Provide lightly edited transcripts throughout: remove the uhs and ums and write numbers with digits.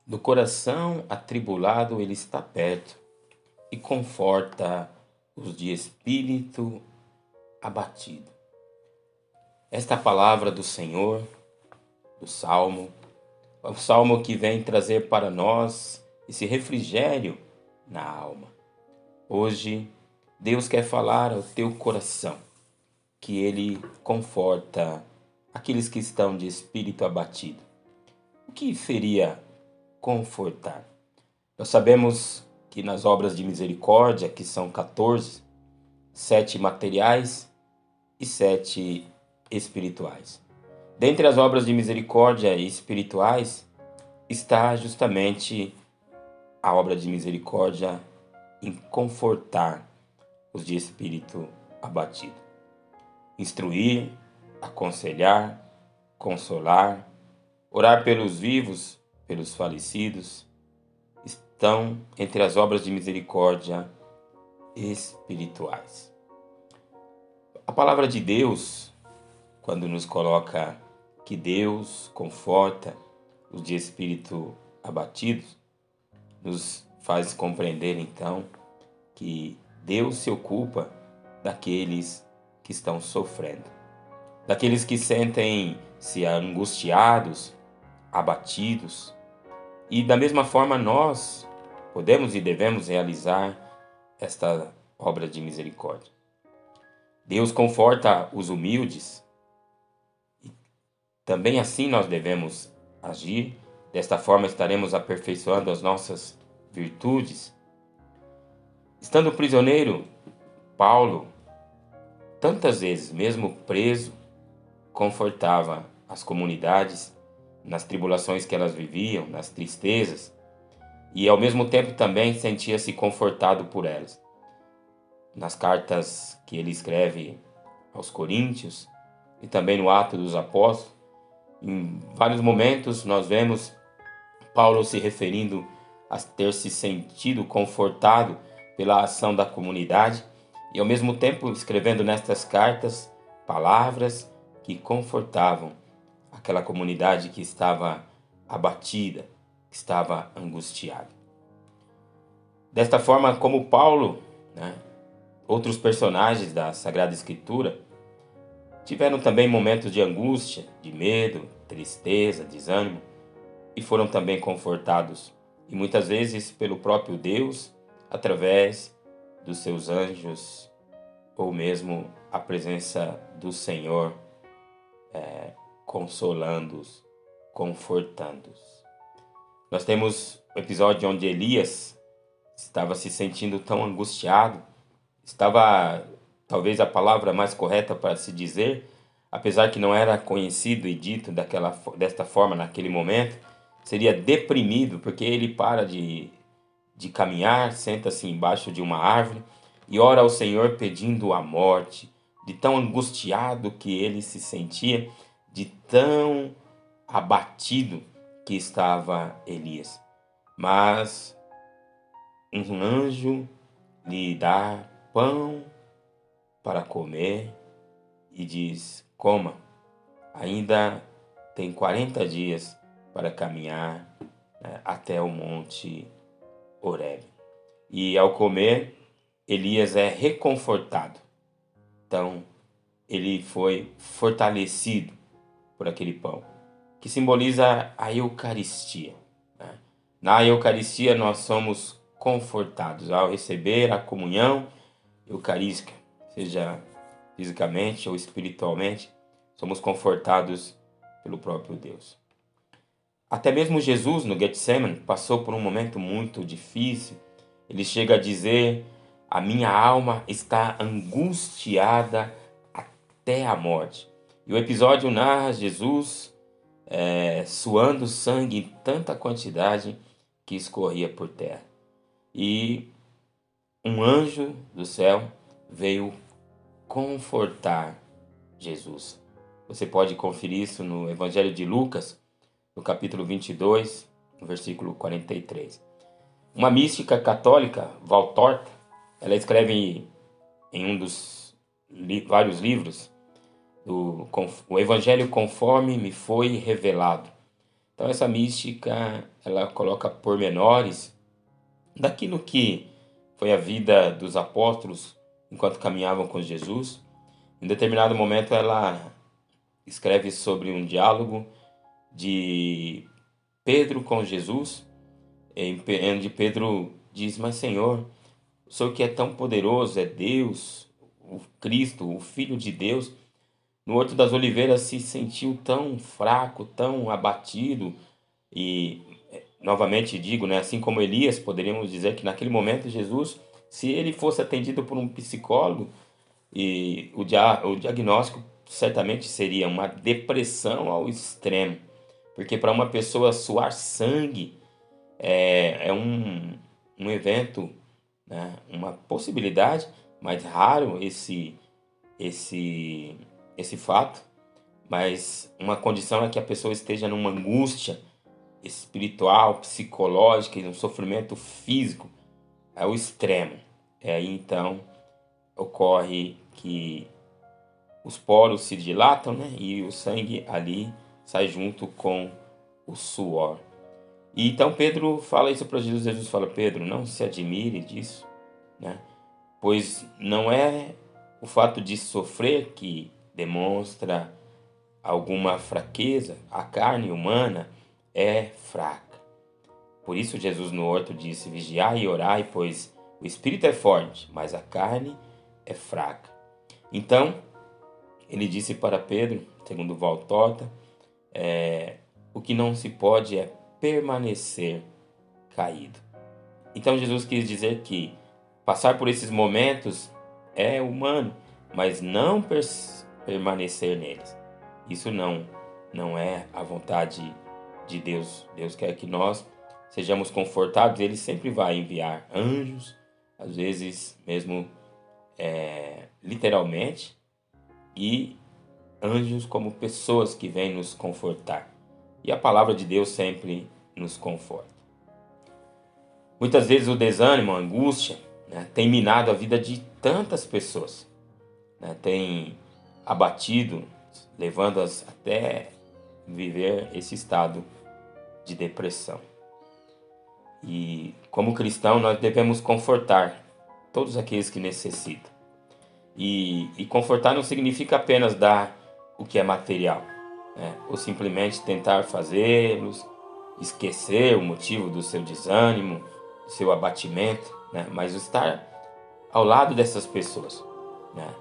Do coração atribulado ele está perto e conforta os de espírito abatido. Esta é a palavra do Senhor, do Salmo, é o Salmo que vem trazer para nós esse refrigério na alma. Hoje, Deus quer falar ao teu coração, que Ele conforta aqueles que estão de espírito abatido. O que seria confortar? Nós sabemos que nas obras de misericórdia, que são 14, 7 materiais e 7 espirituais. Dentre as obras de misericórdia e espirituais está justamente a obra de misericórdia em confortar os de espírito abatido. Instruir, aconselhar, consolar, orar pelos vivos, pelos falecidos, estão entre as obras de misericórdia espirituais. A palavra de Deus, quando nos coloca que Deus conforta os de espírito abatidos, nos faz compreender então que Deus se ocupa daqueles que estão sofrendo, daqueles que sentem-se angustiados, abatidos. E da mesma forma nós podemos e devemos realizar esta obra de misericórdia. Deus conforta os humildes e também assim nós devemos agir. Desta forma estaremos aperfeiçoando as nossas virtudes. Estando prisioneiro, Paulo, tantas vezes, mesmo preso, confortava as comunidades nas tribulações que elas viviam, nas tristezas, e ao mesmo tempo também sentia-se confortado por elas. Nas cartas que ele escreve aos Coríntios e também no Atos dos Apóstolos, em vários momentos nós vemos Paulo se referindo a ter se sentido confortado pela ação da comunidade e ao mesmo tempo escrevendo nestas cartas palavras que confortavam aquela comunidade que estava abatida, que estava angustiada. Desta forma, como Paulo, outros personagens da Sagrada Escritura tiveram também momentos de angústia, de medo, tristeza, desânimo e foram também confortados, e muitas vezes pelo próprio Deus, através dos seus anjos ou mesmo a presença do Senhor consolando-os, confortando-os. Nós temos o episódio onde Elias estava se sentindo tão angustiado, estava, talvez a palavra mais correta para se dizer, apesar que não era conhecido e dito desta forma naquele momento, seria deprimido, porque ele para de caminhar, senta-se embaixo de uma árvore e ora ao Senhor pedindo a morte, de tão angustiado que ele se sentia, de tão abatido que estava Elias. Mas um anjo lhe dá pão para comer e diz: coma, ainda tem 40 dias para caminhar até o monte Horebe. E ao comer, Elias é reconfortado. Então, ele foi fortalecido por aquele pão, que simboliza a Eucaristia. Na Eucaristia nós somos confortados ao receber a comunhão eucarística, seja fisicamente ou espiritualmente, somos confortados pelo próprio Deus. Até mesmo Jesus, no Getsemane, passou por um momento muito difícil. Ele chega a dizer: a minha alma está angustiada até a morte. E o episódio narra Jesus suando sangue em tanta quantidade que escorria por terra. E um anjo do céu veio confortar Jesus. Você pode conferir isso no Evangelho de Lucas, no capítulo 22, no versículo 43. Uma mística católica, Valtorta, ela escreve em um dos vários livros, o Evangelho conforme me foi revelado, Então essa mística, ela coloca pormenores daquilo que foi a vida dos apóstolos enquanto caminhavam com Jesus. Em determinado momento ela escreve sobre um diálogo de Pedro com Jesus, onde Pedro diz: Mas Senhor, o Senhor que é tão poderoso, é Deus, o Cristo, o Filho de Deus, no Horto das Oliveiras se sentiu tão fraco, tão abatido e, novamente digo, né, assim como Elias, poderíamos dizer que naquele momento Jesus, se ele fosse atendido por um psicólogo, e o diagnóstico certamente seria uma depressão ao extremo, porque para uma pessoa suar sangue é um evento, né, uma possibilidade, mas raro esse, esse fato, mas uma condição é que a pessoa esteja numa angústia espiritual, psicológica e um sofrimento físico ao extremo. Aí então ocorre que os poros se dilatam, né? E o sangue ali sai junto com o suor. E então Pedro fala isso para Jesus. Jesus fala: Pedro, não se admire disso, né? Pois não é o fato de sofrer que demonstra alguma fraqueza. A carne humana é fraca. Por isso Jesus no horto disse: vigiai e orai, pois o espírito é forte, mas a carne é fraca. Então, ele disse para Pedro, segundo Valtorta, o que não se pode é permanecer caído. Então Jesus quis dizer que passar por esses momentos é humano, mas não permanecer neles. Isso não é a vontade de Deus. Deus quer que nós sejamos confortados. Ele sempre vai enviar anjos, às vezes mesmo literalmente, e anjos como pessoas que vêm nos confortar. E a palavra de Deus sempre nos conforta. Muitas vezes o desânimo, a angústia, né, tem minado a vida de tantas pessoas, né, tem abatido, levando-as até viver esse estado de depressão. E como cristão nós devemos confortar todos aqueles que necessitam. E confortar não significa apenas dar o que é material, né, ou simplesmente tentar fazê-los esquecer o motivo do seu desânimo, do seu abatimento, né, mas estar ao lado dessas pessoas, né,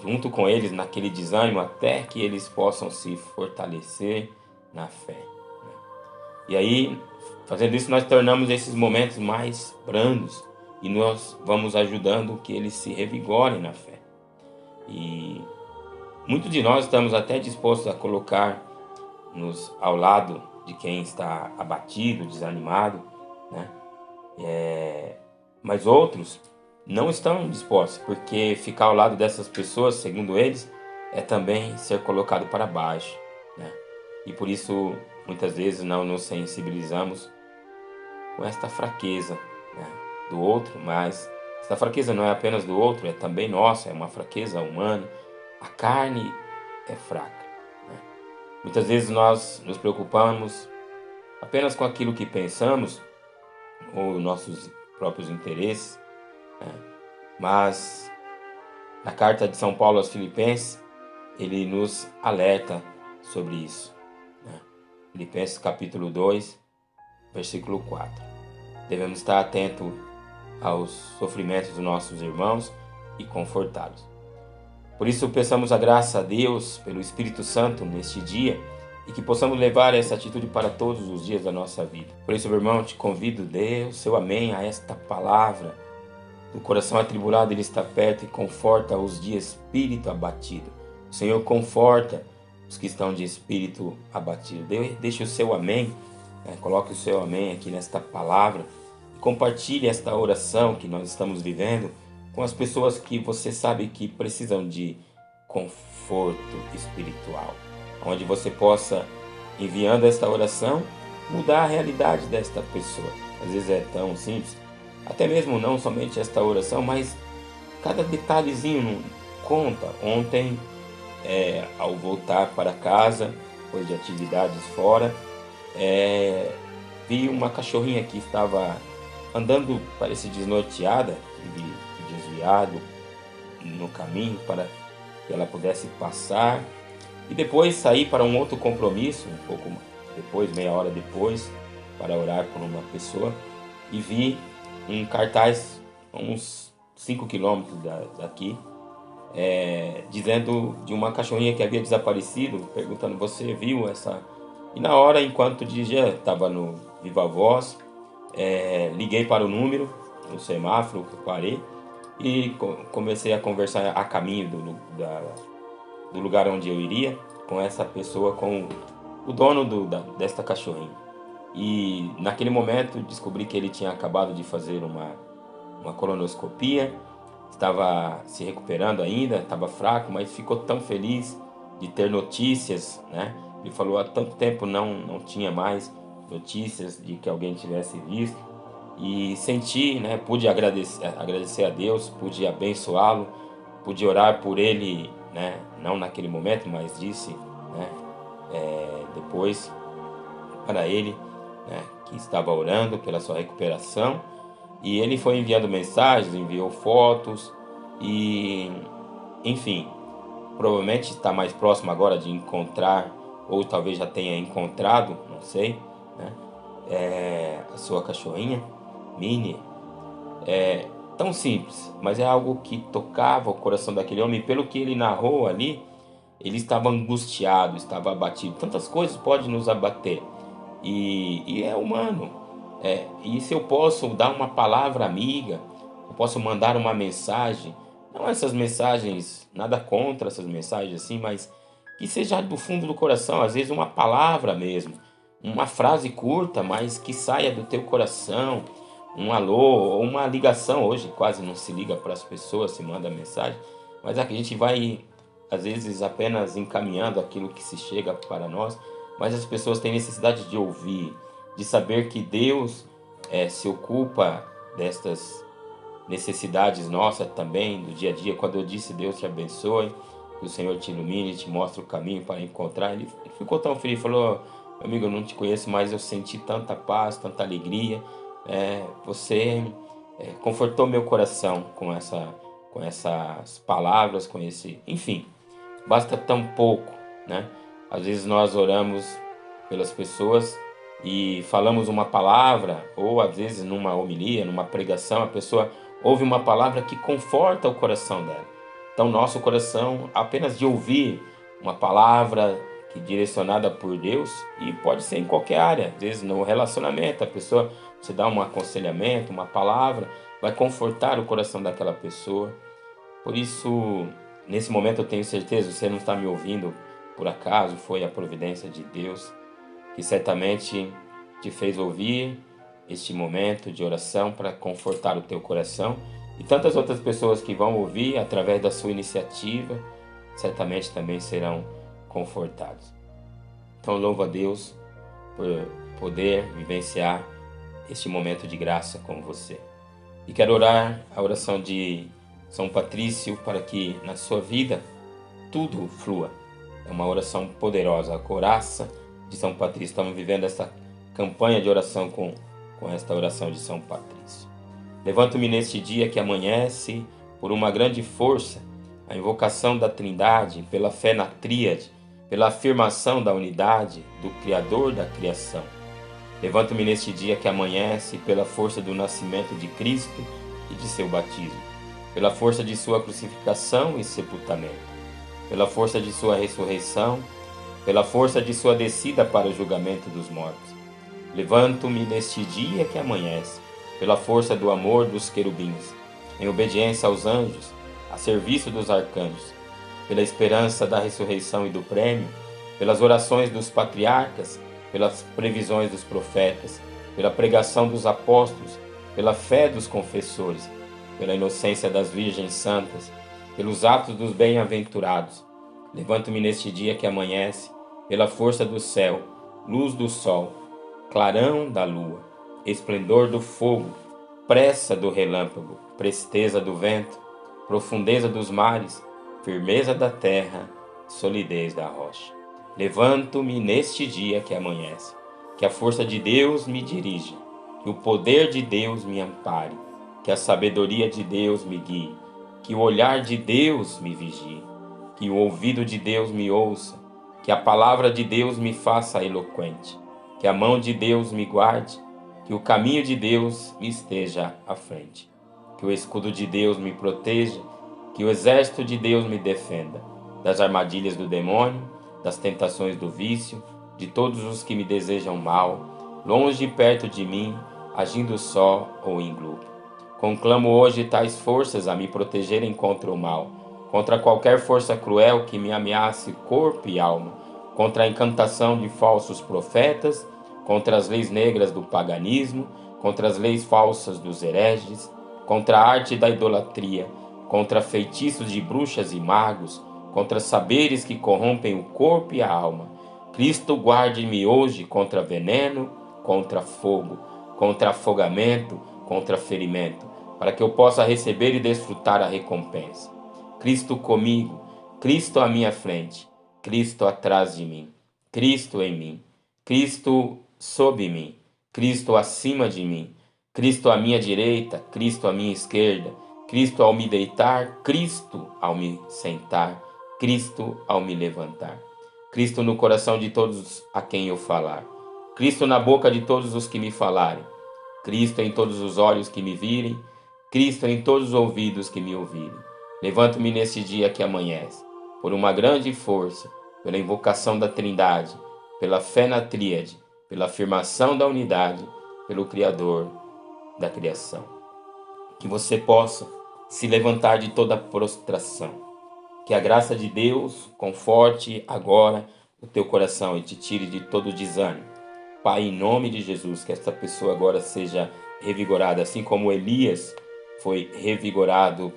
junto com eles naquele desânimo até que eles possam se fortalecer na fé. E aí, fazendo isso, nós tornamos esses momentos mais brandos e nós vamos ajudando que eles se revigorem na fé. E muitos de nós estamos até dispostos a colocar-nos ao lado de quem está abatido, desanimado, né? Mas outros não estão dispostos, porque ficar ao lado dessas pessoas, segundo eles, é também ser colocado para baixo, né? E por isso, muitas vezes não nos sensibilizamos com esta fraqueza, né, do outro, mas esta fraqueza não é apenas do outro, é também nossa, é uma fraqueza humana. A carne é fraca, né? Muitas vezes nós nos preocupamos apenas com aquilo que pensamos ou nossos próprios interesses, né? Mas na carta de São Paulo aos Filipenses, ele nos alerta sobre isso, né? Filipenses capítulo 2, versículo 4. Devemos estar atentos aos sofrimentos dos nossos irmãos e confortá-los. Por isso, peçamos a graça a Deus pelo Espírito Santo neste dia e que possamos levar essa atitude para todos os dias da nossa vida. Por isso, meu irmão, te convido, dê o seu amém a esta palavra. Do coração atribulado ele está perto e conforta os de espírito abatido. O Senhor conforta os que estão de espírito abatido. Deixe o seu amém, né? Coloque o seu amém aqui nesta palavra e compartilhe esta oração que nós estamos vivendo com as pessoas que você sabe que precisam de conforto espiritual, onde você possa, enviando esta oração, mudar a realidade desta pessoa. Às vezes é tão simples, até mesmo não somente esta oração, mas cada detalhezinho não conta. Ontem, ao voltar para casa, depois de atividades fora, vi uma cachorrinha que estava andando, parece desnorteada, e desviado no caminho para que ela pudesse passar. E depois saí para um outro compromisso, um pouco depois, meia hora depois, para orar por uma pessoa. E vi um cartaz, a uns 5 quilômetros daqui, dizendo de uma cachorrinha que havia desaparecido, perguntando: você viu essa? E na hora, enquanto dizia, estava no Viva Voz, liguei para o número, no semáforo, que eu parei, e comecei a conversar a caminho do lugar onde eu iria, com essa pessoa, com o dono desta cachorrinha. E naquele momento descobri que ele tinha acabado de fazer uma colonoscopia, estava se recuperando ainda, estava fraco, mas ficou tão feliz de ter notícias, né? Ele falou: há tanto tempo não tinha mais notícias de que alguém tivesse visto. E senti, né? Pude agradecer a Deus, pude abençoá-lo, pude orar por ele, né? Não naquele momento, mas disse, né? Depois para ele, né? Que estava orando pela sua recuperação. E ele foi enviando mensagens, enviou fotos e, enfim, provavelmente está mais próximo agora de encontrar, ou talvez já tenha encontrado, não sei, né? A sua cachorrinha, Minnie. Tão simples, mas é algo que tocava o coração daquele homem. E pelo que ele narrou ali, ele estava angustiado, estava abatido. Tantas coisas podem nos abater, e é humano. E se eu posso dar uma palavra amiga, eu posso mandar uma mensagem, não essas mensagens, nada contra essas mensagens assim, mas que seja do fundo do coração, às vezes uma palavra mesmo, uma frase curta, mas que saia do teu coração, um alô ou uma ligação. Hoje quase não se liga para as pessoas, se manda mensagem, mas aqui a gente vai às vezes apenas encaminhando aquilo que se chega para nós, mas as pessoas têm necessidade de ouvir, de saber que Deus se ocupa destas necessidades nossas também, do dia a dia. Quando eu disse Deus te abençoe, que o Senhor te ilumine, te mostre o caminho para encontrar, ele ficou tão feliz, falou: meu amigo, eu não te conheço, mas eu senti tanta paz, tanta alegria, você confortou meu coração com essas palavras, com esse, enfim, basta tão pouco, né? Às vezes nós oramos pelas pessoas e falamos uma palavra, ou às vezes numa homilia, numa pregação, a pessoa ouve uma palavra que conforta o coração dela. Então, nosso coração, apenas de ouvir uma palavra que direcionada por Deus, e pode ser em qualquer área, às vezes no relacionamento, a pessoa, você dá um aconselhamento, uma palavra, vai confortar o coração daquela pessoa. Por isso, nesse momento eu tenho certeza, você não está me ouvindo por acaso, foi a providência de Deus que certamente te fez ouvir este momento de oração para confortar o teu coração, e tantas outras pessoas que vão ouvir através da sua iniciativa, certamente também serão confortados. Então louvo a Deus por poder vivenciar este momento de graça com você. E quero orar a oração de São Patrício para que na sua vida tudo flua. É uma oração poderosa, a coraça de São Patrício. Estamos vivendo essa campanha de oração com esta oração de São Patrício. Levanto-me neste dia que amanhece por uma grande força, a invocação da Trindade, pela fé na Tríade, pela afirmação da unidade do Criador da criação. Levanto-me neste dia que amanhece pela força do nascimento de Cristo e de seu batismo, pela força de sua crucificação e sepultamento, pela força de sua ressurreição, pela força de sua descida para o julgamento dos mortos. Levanto-me neste dia que amanhece, pela força do amor dos querubins, em obediência aos anjos, a serviço dos arcanjos, pela esperança da ressurreição e do prêmio, pelas orações dos patriarcas, pelas previsões dos profetas, pela pregação dos apóstolos, pela fé dos confessores, pela inocência das virgens santas, pelos atos dos bem-aventurados. Levanto-me neste dia que amanhece, pela força do céu, luz do sol, clarão da lua, esplendor do fogo, pressa do relâmpago, presteza do vento, profundeza dos mares, firmeza da terra, solidez da rocha. Levanto-me neste dia que amanhece, que a força de Deus me dirija, que o poder de Deus me ampare, que a sabedoria de Deus me guie, que o olhar de Deus me vigie, que o ouvido de Deus me ouça, que a palavra de Deus me faça eloquente, que a mão de Deus me guarde, que o caminho de Deus me esteja à frente, que o escudo de Deus me proteja, que o exército de Deus me defenda das armadilhas do demônio, das tentações do vício, de todos os que me desejam mal, longe e perto de mim, agindo só ou em grupo. Conclamo hoje tais forças a me protegerem contra o mal, contra qualquer força cruel que me ameace corpo e alma, contra a encantação de falsos profetas, contra as leis negras do paganismo, contra as leis falsas dos hereges, contra a arte da idolatria, contra feitiços de bruxas e magos, contra saberes que corrompem o corpo e a alma. Cristo guarde-me hoje contra veneno, contra fogo, contra afogamento, contra ferimento, para que eu possa receber e desfrutar a recompensa. Cristo comigo, Cristo à minha frente, Cristo atrás de mim, Cristo em mim, Cristo sob mim, Cristo acima de mim, Cristo à minha direita, Cristo à minha esquerda, Cristo ao me deitar, Cristo ao me sentar, Cristo ao me levantar. Cristo no coração de todos a quem eu falar, Cristo na boca de todos os que me falarem, Cristo em todos os olhos que me virem, Cristo em todos os ouvidos que me ouvirem. Levanto-me nesse dia que amanhece, por uma grande força, pela invocação da Trindade, pela fé na Tríade, pela afirmação da unidade, pelo Criador da criação. Que você possa se levantar de toda prostração. Que a graça de Deus conforte agora o teu coração e te tire de todo desânimo. Pai, em nome de Jesus, que esta pessoa agora seja revigorada, assim como Elias foi revigorado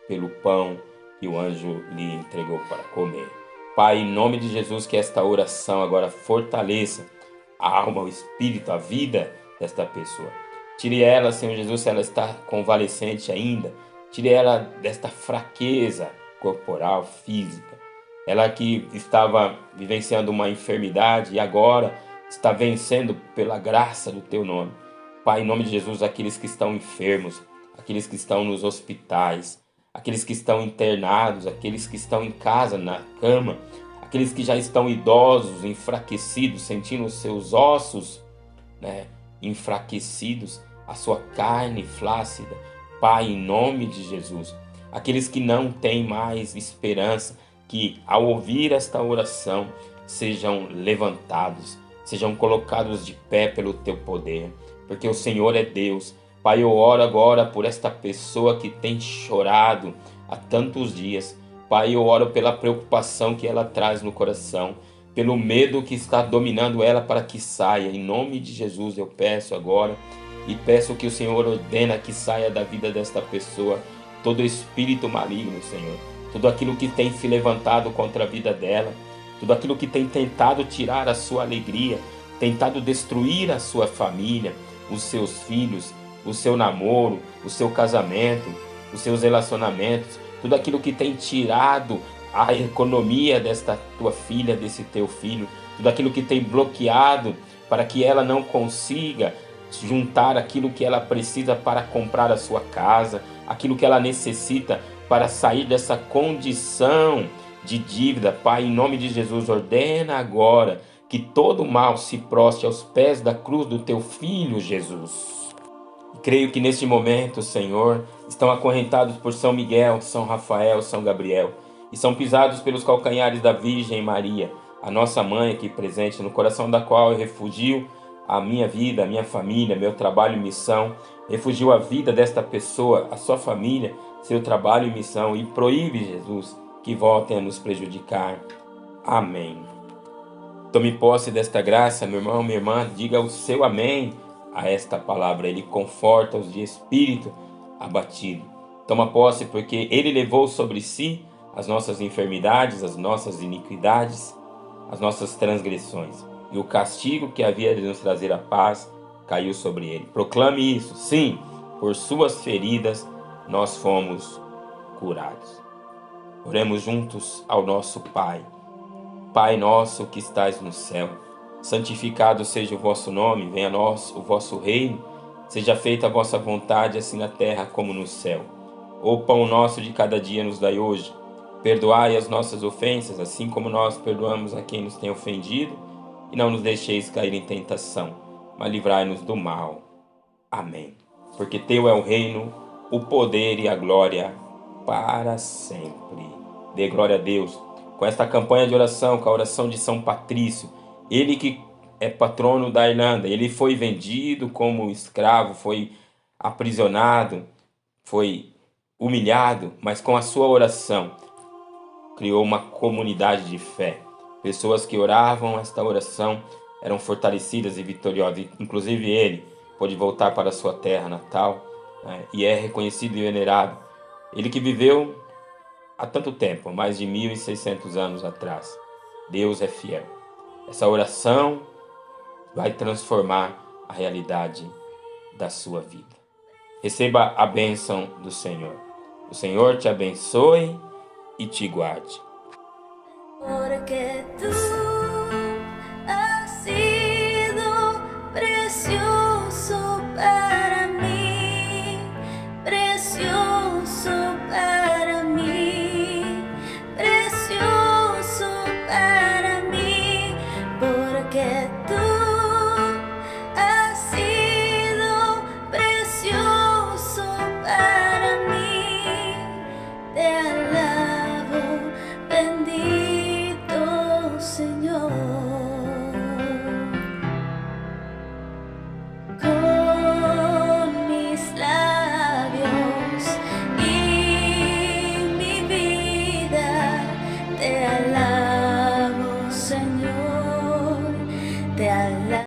pelo pão que o anjo lhe entregou para comer. Pai, em nome de Jesus, que esta oração agora fortaleça a alma, o espírito, a vida desta pessoa. Tire ela, Senhor Jesus, se ela está convalescente ainda. Tire ela desta fraqueza corporal, física. Ela que estava vivenciando uma enfermidade e agora está vencendo pela graça do teu nome. Pai, em nome de Jesus, aqueles que estão enfermos, aqueles que estão nos hospitais, aqueles que estão internados, aqueles que estão em casa, na cama, aqueles que já estão idosos, enfraquecidos, sentindo os seus ossos, enfraquecidos, a sua carne flácida. Pai, em nome de Jesus, aqueles que não têm mais esperança, que ao ouvir esta oração sejam levantados, sejam colocados de pé pelo teu poder, porque o Senhor é Deus. Pai, eu oro agora por esta pessoa que tem chorado há tantos dias. Pai, eu oro pela preocupação que ela traz no coração, pelo medo que está dominando ela para que saia. Em nome de Jesus eu peço agora e peço que o Senhor ordena que saia da vida desta pessoa todo espírito maligno, Senhor. Tudo aquilo que tem se levantado contra a vida dela, tudo aquilo que tem tentado tirar a sua alegria, tentado destruir a sua família, os seus filhos, o seu namoro, o seu casamento, os seus relacionamentos, tudo aquilo que tem tirado a economia desta tua filha, desse teu filho, tudo aquilo que tem bloqueado para que ela não consiga juntar aquilo que ela precisa para comprar a sua casa, aquilo que ela necessita para sair dessa condição de dívida. Pai, em nome de Jesus, ordena agora que todo mal se proste aos pés da cruz do teu Filho Jesus. Creio que neste momento, Senhor, estão acorrentados por São Miguel, São Rafael, São Gabriel, e são pisados pelos calcanhares da Virgem Maria, a nossa mãe aqui presente, no coração da qual eu refugio a minha vida, a minha família, meu trabalho e missão, refugio a vida desta pessoa, a sua família, seu trabalho e missão, e proíbe, Jesus, que voltem a nos prejudicar. Amém. Tome posse desta graça, meu irmão, minha irmã, diga o seu amém a esta palavra. Ele conforta os de espírito abatido. Toma posse porque Ele levou sobre si as nossas enfermidades, as nossas iniquidades, as nossas transgressões. E o castigo que havia de nos trazer a paz caiu sobre Ele. Proclame isso. Sim, por suas feridas nós fomos curados. Oremos juntos ao nosso Pai. Pai nosso que estais no céu, Santificado seja o vosso nome, venha a nós o vosso reino, seja feita a vossa vontade, assim na terra como no céu. O pão nosso de cada dia nos dai hoje. Perdoai as nossas ofensas, assim como nós perdoamos a quem nos tem ofendido, e não nos deixeis cair em tentação, mas livrai-nos do mal. Amém. Porque teu é o reino, o poder e a glória para sempre. Dê glória a Deus. Com esta campanha de oração, com a oração de São Patrício, ele que é patrono da Irlanda, ele foi vendido como escravo, foi aprisionado, foi humilhado, mas com a sua oração criou uma comunidade de fé. Pessoas que oravam esta oração eram fortalecidas e vitoriosas. Inclusive ele pôde voltar para a sua terra natal, né, e é reconhecido e venerado. Ele que viveu há tanto tempo, mais de 1.600 anos atrás. Deus é fiel. Essa oração vai transformar a realidade da sua vida. Receba a bênção do Senhor. O Senhor te abençoe e te guarde. Porque tú